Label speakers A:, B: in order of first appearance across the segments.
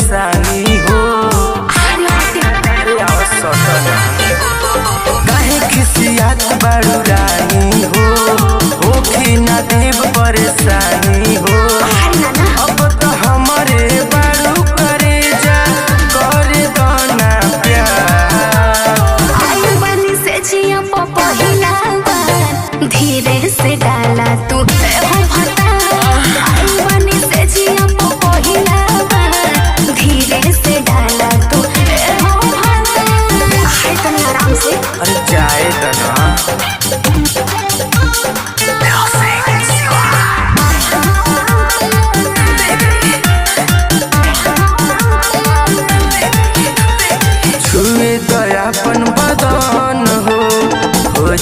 A: परेशानी हो। काहे खिसियात बारू रानी हो, होखी ना देव परेशानी हो। अब तो हमारे बारू करे जा करे दोना प्यार।
B: बनी से जिया पहिला बार धीरे से डाला तू बनी से जिया पहिला बार धीरे से डाला तू आराम से।
A: अरे जाए तना छुए दयापन बदन हो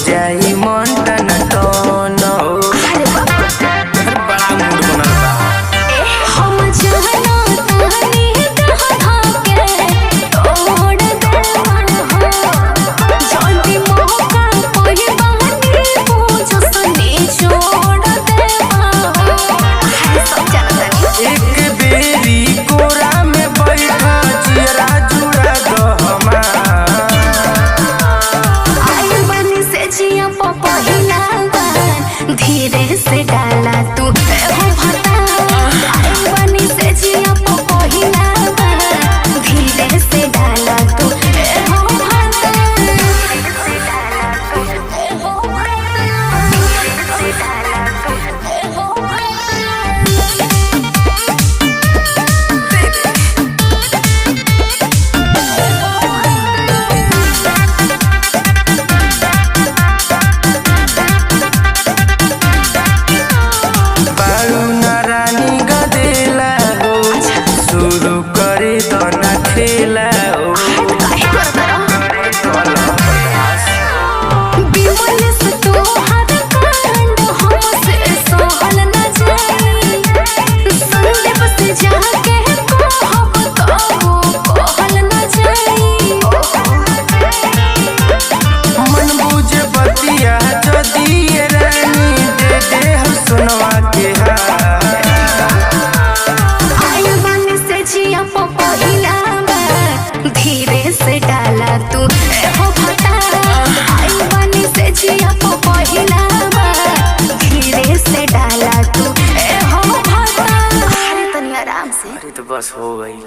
A: जाई मन टन टन हो। बड़ा मूड बनल बा।
B: हम जाना तानी के तोड़ दे मन हो जल्दी मौका कोई बहानी पूछो सनी छोड़ दे सब जानता
A: एक बेरी कोरा में बैठा चिरा जुड़ा दो
B: बनी से जिया पहिला बार धीरे से डाला तू बनी से जिया पहिला बार धीरे से डाला तू
A: बारू नारानी गदेला हो, शुरू करे तो ना खेला हो।
B: बिमल से तो हर कांड हमसे सहल न जाई संदेप से जाके कहब तो कहल न जाई।
A: मन बुझे बतिया जदी ये रानी दे दे हम सुनवा के
B: बनी से जिया पहिला बार धीरे से डाला तू बनी से जिया पहिला बार धीरे से डाला तू तनी आराम से।
A: अरे तो बस हो गई।